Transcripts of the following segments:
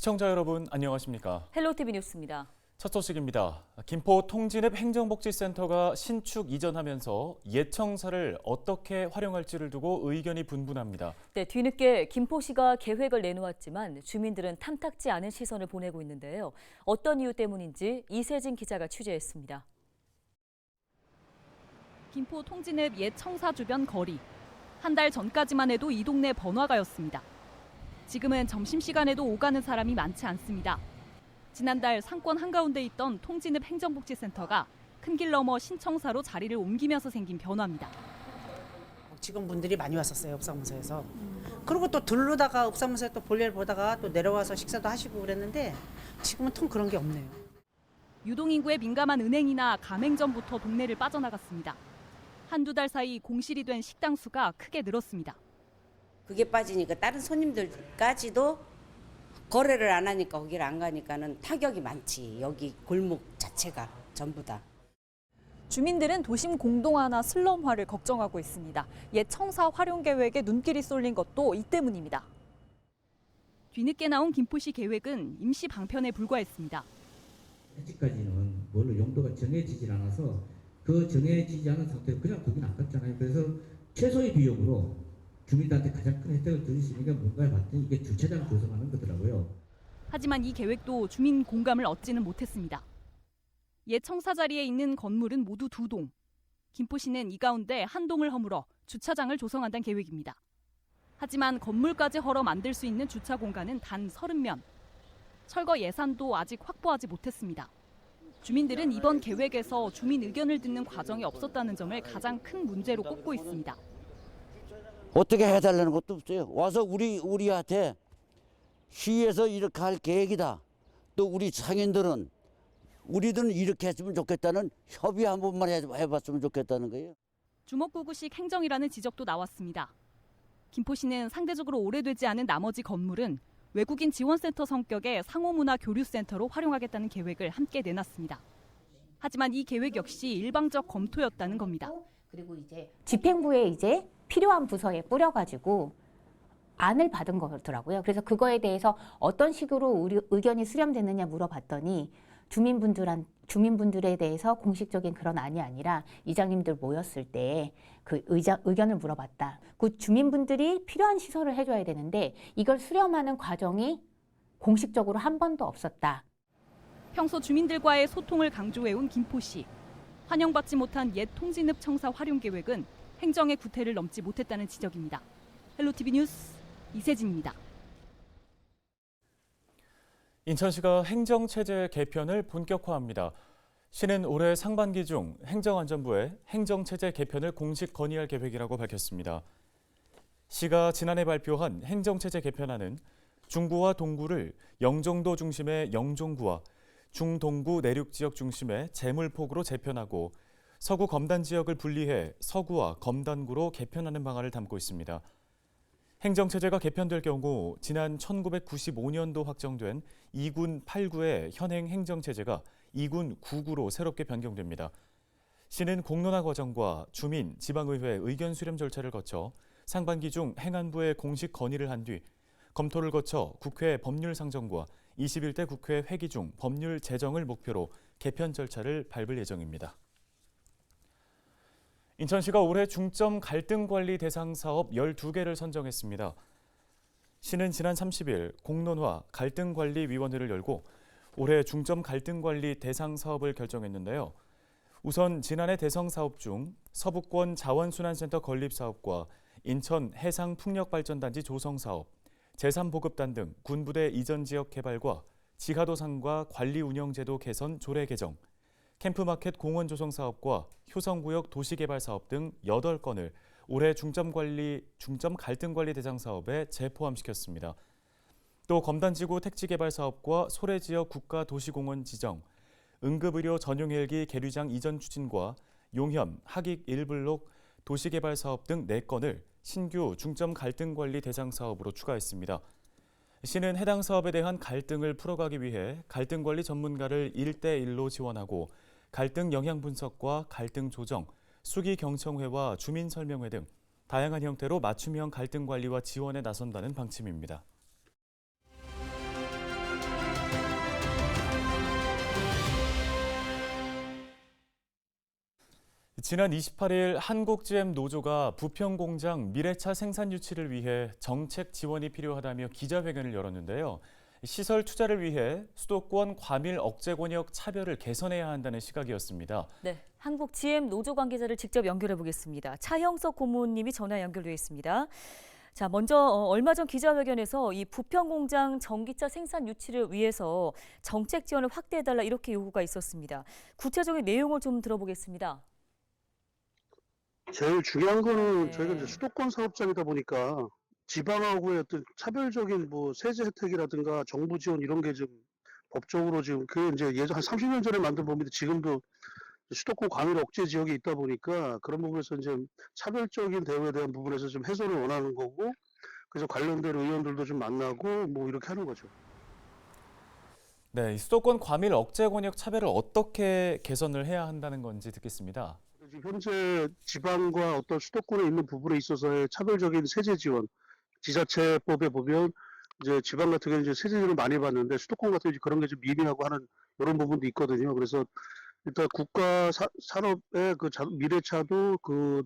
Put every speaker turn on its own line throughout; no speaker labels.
시청자 여러분 안녕하십니까?
헬로티비 뉴스입니다.
첫 소식입니다. 김포 통진읍 행정복지센터가 신축 이전하면서 옛 청사를 어떻게 활용할지를 두고 의견이 분분합니다.
네, 뒤늦게 김포시가 계획을 내놓았지만 주민들은 탐탁지 않은 시선을 보내고 있는데요. 어떤 이유 때문인지 이세진 기자가 취재했습니다.
김포 통진읍 옛 청사 주변 거리. 한 달 전까지만 해도 이 동네 번화가였습니다. 지금은 점심시간에도 오가는 사람이 많지 않습니다. 지난달 상권 한가운데 있던 통진읍 행정복지센터가 큰 길 넘어 신청사로 자리를 옮기면서 생긴 변화입니다.
직원분들이 많이 왔었어요, 읍사무소에서. 그리고 또 들르다가 읍사무소에 또 볼일 보다가 또 내려와서 식사도 하시고 그랬는데 지금은 통 그런 게 없네요.
유동인구에 민감한 은행이나 가맹점부터 동네를 빠져나갔습니다. 한두 달 사이 공실이 된 식당 수가 크게 늘었습니다.
그게 빠지니까 다른 손님들까지도 거래를 안 하니까 거기를 안 가니까는 타격이 많지. 여기 골목 자체가 전부 다.
주민들은 도심 공동화나 슬럼화를 걱정하고 있습니다. 옛 청사 활용 계획에 눈길이 쏠린 것도 이 때문입니다.
뒤늦게 나온 김포시 계획은 임시 방편에 불과했습니다.
아직까지는 뭘로 용도가 정해지질 않아서 그 정해지지 않은 상태에서 그냥 두긴 아깝잖아요. 그래서 최소의 비용으로 주민들한테 가장 큰 혜택을 줄 수 있는 게 뭔가를 봤더니 이게 주차장 조성하는 거더라고요.
하지만 이 계획도 주민 공감을 얻지는 못했습니다. 옛 청사 자리에 있는 건물은 모두 2동. 김포시는 이 가운데 한 동을 허물어 주차장을 조성한다는 계획입니다. 하지만 건물까지 헐어 만들 수 있는 주차 공간은 단 30면. 철거 예산도 아직 확보하지 못했습니다. 주민들은 이번 계획에서 주민 의견을 듣는 과정이 없었다는 점을 가장 큰 문제로 꼽고 있습니다.
어떻게 해달라는 것도 없어요. 와서 우리한테 시에서 이렇게 할 계획이다. 또 우리 상인들은 우리들은 이렇게 했으면 좋겠다는 협의 한 번만 해봤으면 좋겠다는 거예요.
주먹구구식 행정이라는 지적도 나왔습니다. 김포시는 상대적으로 오래되지 않은 나머지 건물은 외국인 지원센터 성격의 상호문화 교류센터로 활용하겠다는 계획을 함께 내놨습니다. 하지만 이 계획 역시 일방적 검토였다는 겁니다.
그리고 집행부에 필요한 부서에 뿌려가지고 안을 받은 거더라고요. 그래서 그거에 대해서 어떤 식으로 우리 의견이 수렴됐느냐 물어봤더니 주민분들에 대해서 공식적인 그런 안이 아니라 이장님들 모였을 때 그 의견을 물어봤다. 그 주민분들이 필요한 시설을 해줘야 되는데 이걸 수렴하는 과정이 공식적으로 한 번도 없었다.
평소 주민들과의 소통을 강조해온 김포시. 환영받지 못한 옛 통진읍 청사 활용 계획은 행정의 구태를 넘지 못했다는 지적입니다. 헬로티비 뉴스 이세진입니다.
인천시가 행정체제 개편을 본격화합니다. 시는 올해 상반기 중 행정안전부에 행정체제 개편을 공식 건의할 계획이라고 밝혔습니다. 시가 지난해 발표한 행정체제 개편안은 중구와 동구를 영종도 중심의 영종구와 중동구 내륙지역 중심의 제물폭으로 재편하고 서구 검단 지역을 분리해 서구와 검단구로 개편하는 방안을 담고 있습니다. 행정체제가 개편될 경우 지난 1995년도 확정된 2군 8구의 현행 행정체제가 2군 9구로 새롭게 변경됩니다. 시는 공론화 과정과 주민, 지방의회 의견 수렴 절차를 거쳐 상반기 중 행안부에 공식 건의를 한 뒤 검토를 거쳐 국회 법률상정과 21대 국회 회기 중 법률 제정을 목표로 개편 절차를 밟을 예정입니다. 인천시가 올해 중점 갈등 관리 대상 사업 12개를 선정했습니다. 시는 지난 30일 공론화 갈등관리위원회를 열고 올해 중점 갈등 관리 대상 사업을 결정했는데요. 우선 지난해 대상 사업 중 서북권 자원순환센터 건립 사업과 인천 해상풍력발전단지 조성 사업, 제3보급단 등 군부대 이전 지역 개발과 지하도상과 관리 운영 제도 개선 조례 개정, 캠프마켓 공원 조성 사업과 효성구역 도시개발 사업 등 8건을 올해 중점 갈등 관리 대상 사업에 재포함시켰습니다. 또 검단지구 택지개발 사업과 소래지역 국가도시공원 지정, 응급의료 전용 헬기 계류장 이전 추진과 용현, 하익 1블록 도시개발 사업 등 4건을 신규 중점 갈등 관리 대상 사업으로 추가했습니다. 시는 해당 사업에 대한 갈등을 풀어가기 위해 갈등 관리 전문가를 1대1로 지원하고 갈등 영향 분석과 갈등 조정, 수기 경청회와 주민 설명회 등 다양한 형태로 맞춤형 갈등 관리와 지원에 나선다는 방침입니다. 지난 28일 한국GM 노조가 부평공장 미래차 생산 유치를 위해 정책 지원이 필요하다며 기자회견을 열었는데요. 시설 투자를 위해 수도권 과밀 억제 권역 차별을 개선해야 한다는 시각이었습니다.
네, 한국 GM 노조 관계자를 직접 연결해 보겠습니다. 차형석 고문님이 전화 연결돼 있습니다. 자, 먼저 얼마 전 기자회견에서 이 부평 공장 전기차 생산 유치를 위해서 정책 지원을 확대해달라 이렇게 요구가 있었습니다. 구체적인 내용을 좀 들어보겠습니다.
제일 중요한 거는
네.
저희가 이제 수도권 사업장이다 보니까 지방하고의 어떤 차별적인 뭐 세제 혜택이라든가 정부 지원 이런 게 좀 법적으로 지금 그 이제 예전 한 30년 전에 만든 법인데 지금도 수도권 과밀 억제 지역에 있다 보니까 그런 부분에서 이제 차별적인 대우에 대한 부분에서 좀 해소를 원하는 거고, 그래서 관련된 의원들도 좀 만나고 뭐 이렇게 하는 거죠.
네, 이 수도권 과밀 억제 권역 차별을 어떻게 개선을 해야 한다는 건지 듣겠습니다.
지금 현재 지방과 어떤 수도권에 있는 부분에 있어서의 차별적인 세제 지원, 지자체법에 보면 이제 지방 같은 경우는 이제 세제 지원을 많이 받는데 수도권 같은 경우 그런 게 좀 미비하고 하는 이런 부분도 있거든요. 그래서 일단 국가 산업의 그 미래차도 그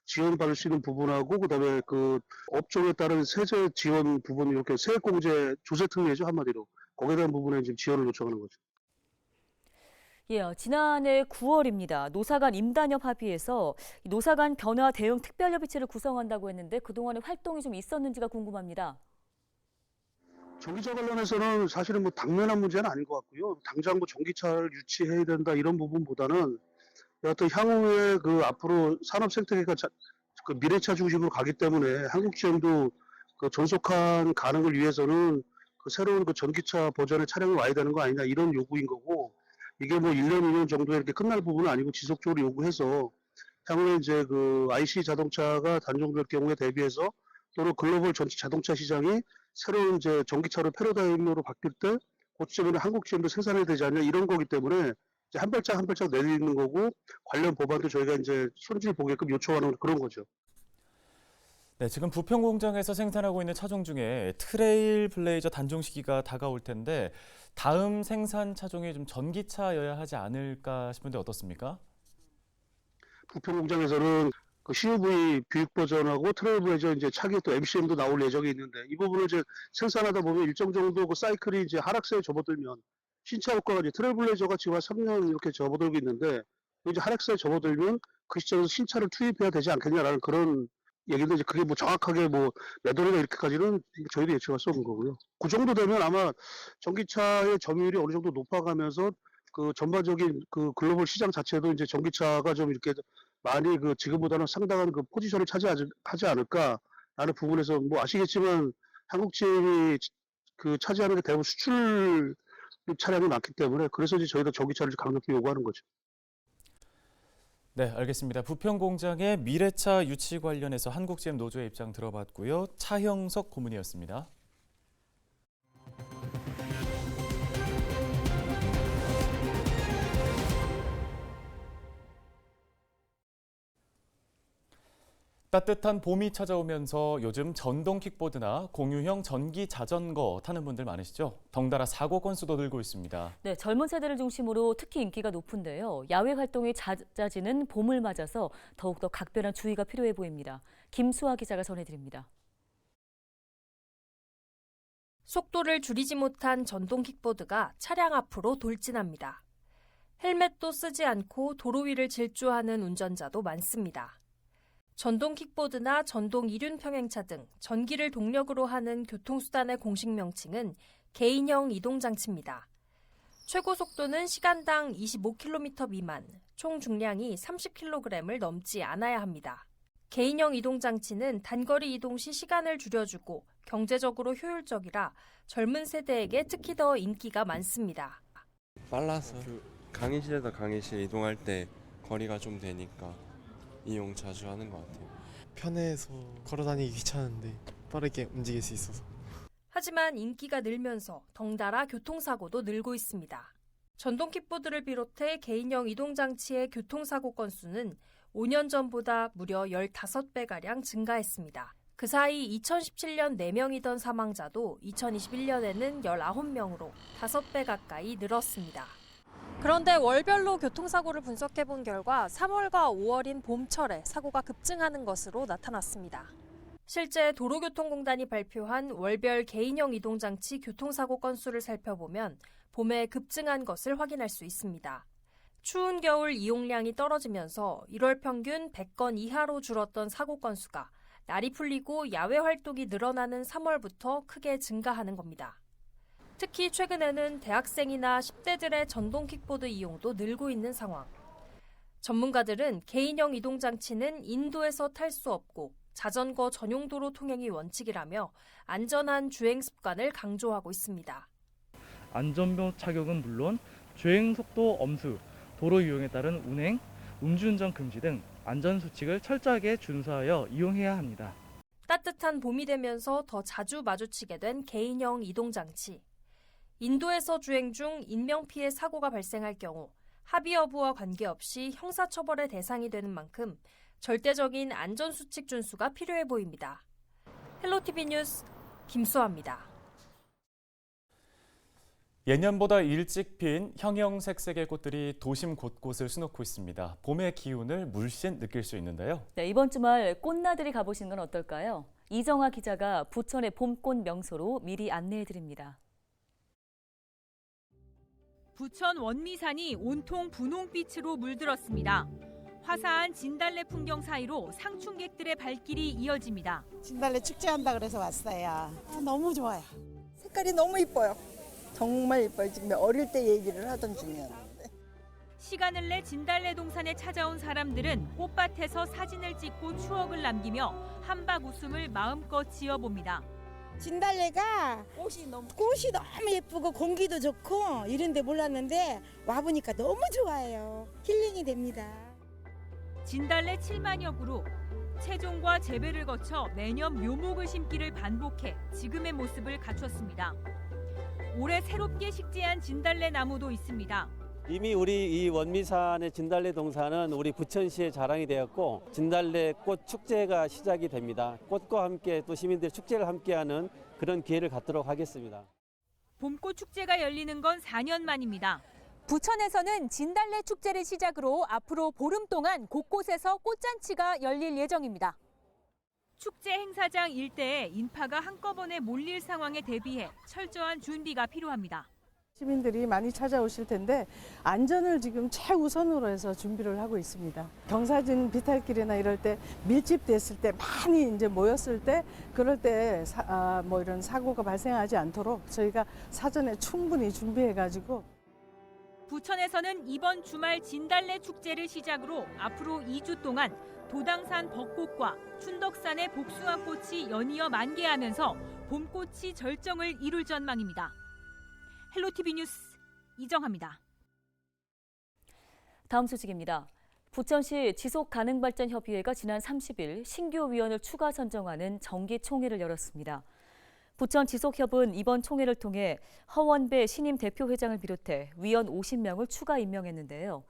지원받을 수 있는 부분하고 그다음에 그 업종에 따른 세제 지원 부분 이렇게 세액공제 조세 특례죠 한마디로 거기에 대한 부분에 지금 지원을 요청하는 거죠.
예, 지난해 9월입니다. 노사 간 임단협 합의에서 노사 간 변화 대응 특별협의체를 구성한다고 했는데 그동안의 활동이 좀 있었는지가 궁금합니다.
전기차 관련해서는 사실은 뭐 당면한 문제는 아닌 것 같고요. 당장 뭐 전기차를 유치해야 된다 이런 부분보다는 어떤 향후에 그 앞으로 산업 생태계가 그 미래차 중심으로 가기 때문에 한국GM도 그 존속한 가능을 위해서는 그 새로운 그 전기차 버전의 차량이 와야 되는 거 아니냐 이런 요구인 거고, 이게 뭐 1년, 2년 정도에 이렇게 끝날 부분은 아니고 지속적으로 요구해서 향후에 이제 그 IC 자동차가 단종될 경우에 대비해서 또는 글로벌 전체 자동차 시장이 새로운 이제 전기차로 패러다임으로 바뀔 때 그때문에 한국GM도 생산해야 되지 않냐 이런 거기 때문에 이제 한 발짝 한 발짝 내리는 거고, 관련 법안도 저희가 이제 손질 보게끔 요청하는 그런 거죠.
네, 지금 부평 공장에서 생산하고 있는 차종 중에 트레일 블레이저 단종 시기가 다가올 텐데 다음 생산 차종이 좀 전기차여야 하지 않을까 싶은데 어떻습니까?
부평 공장에서는 그 CUV 뷰익 버전하고 트레일 블레이저 이제 차기 또 MCM도 나올 예정이 있는데 이 부분을 이제 생산하다 보면 일정 정도 그 사이클이 이제 하락세에 접어들면 신차 효과가 이제 트레일 블레이저가 지금 한 3년 이렇게 접어들고 있는데 이제 하락세에 접어들면 그 시점에서 신차를 투입해야 되지 않겠냐라는 그런 얘기인데 이제 그게 뭐 정확하게 뭐 몇 월이나 이렇게까지는 저희도 예측할 수 없는 거고요. 그 정도 되면 아마 전기차의 점유율이 어느 정도 높아가면서 그 전반적인 그 글로벌 시장 자체도 이제 전기차가 좀 이렇게 많이 그 지금보다는 상당한 그 포지션을 차지하지 않을까라는 부분에서 뭐 아시겠지만 한국GM이 그 차지하는 게 대부분 수출 차량이 많기 때문에 그래서 이제 저희도 전기차를 강력히 요구하는 거죠.
네, 알겠습니다. 부평 공장의 미래차 유치 관련해서 한국GM 노조의 입장 들어봤고요. 차형석 고문이었습니다. 따뜻한 봄이 찾아오면서 요즘 전동 킥보드나 공유형 전기 자전거 타는 분들 많으시죠? 덩달아 사고 건수도 늘고 있습니다.
네, 젊은 세대를 중심으로 특히 인기가 높은데요. 야외 활동이 잦아지는 봄을 맞아서 더욱더 각별한 주의가 필요해 보입니다. 김수아 기자가 전해드립니다.
속도를 줄이지 못한 전동 킥보드가 차량 앞으로 돌진합니다. 헬멧도 쓰지 않고 도로 위를 질주하는 운전자도 많습니다. 전동 킥보드나 전동 이륜 평행차 등 전기를 동력으로 하는 교통수단의 공식 명칭은 개인형 이동장치입니다. 최고 속도는 시간당 25km 미만, 총 중량이 30kg을 넘지 않아야 합니다. 개인형 이동장치는 단거리 이동 시 시간을 줄여주고 경제적으로 효율적이라 젊은 세대에게 특히 더 인기가 많습니다.
빨라서 강의실에서 강의실 이동할 때 거리가 좀 되니까 이용 자주 하는 것 같아요.
편해서 걸어다니기 귀찮은데 빠르게 움직일 수 있어서.
하지만 인기가 늘면서 덩달아 교통사고도 늘고 있습니다. 전동 킥보드를 비롯해 개인형 이동장치의 교통사고 건수는 5년 전보다 무려 15배가량 증가했습니다. 그 사이 2017년 4명이던 사망자도 2021년에는 19명으로 5배 가까이 늘었습니다. 그런데 월별로 교통사고를 분석해본 결과 3월과 5월인 봄철에 사고가 급증하는 것으로 나타났습니다. 실제 도로교통공단이 발표한 월별 개인형 이동장치 교통사고 건수를 살펴보면 봄에 급증한 것을 확인할 수 있습니다. 추운 겨울 이용량이 떨어지면서 1월 평균 100건 이하로 줄었던 사고 건수가 날이 풀리고 야외 활동이 늘어나는 3월부터 크게 증가하는 겁니다. 특히 최근에는 대학생이나 10대들의 전동 킥보드 이용도 늘고 있는 상황. 전문가들은 개인형 이동장치는 인도에서 탈 수 없고 자전거 전용 도로 통행이 원칙이라며 안전한 주행 습관을 강조하고 있습니다.
안전벨트 착용은 물론 주행 속도 엄수, 도로 이용에 따른 운행, 음주운전 금지 등 안전수칙을 철저하게 준수하여 이용해야 합니다.
따뜻한 봄이 되면서 더 자주 마주치게 된 개인형 이동장치. 인도에서 주행 중 인명피해 사고가 발생할 경우 합의 여부와 관계없이 형사처벌의 대상이 되는 만큼 절대적인 안전수칙 준수가 필요해 보입니다. 헬로티비 뉴스 김수아입니다.
예년보다 일찍 핀 형형색 색의 꽃들이 도심 곳곳을 수놓고 있습니다. 봄의 기운을 물씬 느낄 수 있는데요.
네, 이번 주말 꽃나들이 가보시는 건 어떨까요? 이정아 기자가 부천의 봄꽃 명소로 미리 안내해드립니다.
부천 원미산이 온통 분홍빛으로 물들었습니다. 화사한 진달래 풍경 사이로 상춘객들의 발길이 이어집니다.
진달래 축제한다 그래서 왔어요. 너무 좋아요. 색깔이 너무 이뻐요. 정말 이뻐요. 지금 어릴 때 얘기를 하던 중이었는데.
시간을 내 진달래 동산에 찾아온 사람들은 꽃밭에서 사진을 찍고 추억을 남기며 한박 웃음을 마음껏 지어봅니다.
진달래가 꽃이 너무 예쁘고 공기도 좋고 이런데 몰랐는데 와보니까 너무 좋아요. 힐링이 됩니다.
진달래 7만여 그루, 채종과 재배를 거쳐 매년 묘목을 심기를 반복해 지금의 모습을 갖췄습니다. 올해 새롭게 식재한 진달래 나무도 있습니다.
이미 우리 이 원미산의 진달래 동산은 우리 부천시의 자랑이 되었고 진달래 꽃 축제가 시작이 됩니다. 꽃과 함께 또 시민들 축제를 함께하는 그런 기회를 갖도록 하겠습니다.
봄꽃 축제가 열리는 건 4년 만입니다.
부천에서는 진달래 축제를 시작으로 앞으로 보름 동안 곳곳에서 꽃잔치가 열릴 예정입니다.
축제 행사장 일대에 인파가 한꺼번에 몰릴 상황에 대비해 철저한 준비가 필요합니다.
시민들이 많이 찾아오실 텐데 안전을 지금 최우선으로 해서 준비를 하고 있습니다. 경사진 비탈길이나 이럴 때 밀집됐을 때 많이 이제 모였을 때 그럴 때 이런 사고가 발생하지 않도록 저희가 사전에 충분히 준비해가지고.
부천에서는 이번 주말 진달래 축제를 시작으로 앞으로 2주 동안 도당산 벚꽃과 춘덕산의 복숭아꽃이 연이어 만개하면서 봄꽃이 절정을 이룰 전망입니다. 헬로티비 뉴스 이정아입니다.
다음 소식입니다. 부천시 지속가능발전협의회가 지난 30일 신규 위원을 추가 선정하는 정기총회를 열었습니다. 부천 지속협은 이번 총회를 통해 허원배 신임 대표회장을 비롯해 위원 50명을 추가 임명했는데요.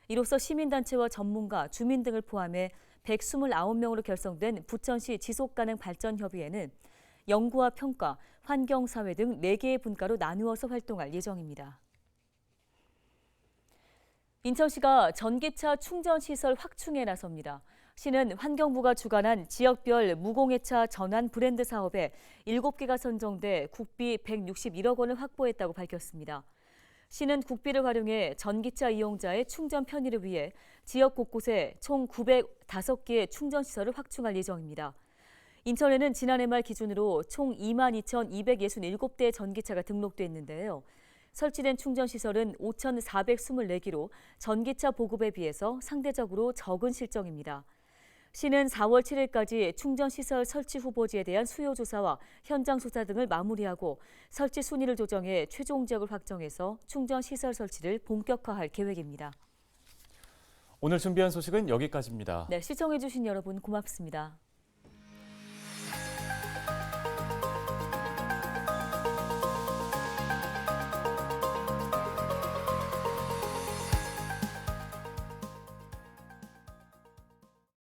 이로써 시민단체와 전문가, 주민 등을 포함해 129명으로 결성된 부천시 지속가능발전협의회는 연구와 평가, 환경사회 등 4개의 분과로 나누어서 활동할 예정입니다. 인천시가 전기차 충전시설 확충에 나섭니다. 시는 환경부가 주관한 지역별 무공해차 전환 브랜드 사업에 7개가 선정돼 국비 161억 원을 확보했다고 밝혔습니다. 시는 국비를 활용해 전기차 이용자의 충전 편의를 위해 지역 곳곳에 총 905개의 충전시설을 확충할 예정입니다. 인천에는 지난해 말 기준으로 총 22,267대의 전기차가 등록돼 있는데요. 설치된 충전시설은 5,424기로 전기차 보급에 비해서 상대적으로 적은 실정입니다. 시는 4월 7일까지 충전시설 설치 후보지에 대한 수요 조사와 현장 조사 등을 마무리하고 설치 순위를 조정해 최종 지역을 확정해서 충전시설 설치를 본격화할 계획입니다.
오늘 준비한 소식은 여기까지입니다.
네, 시청해주신 여러분 고맙습니다.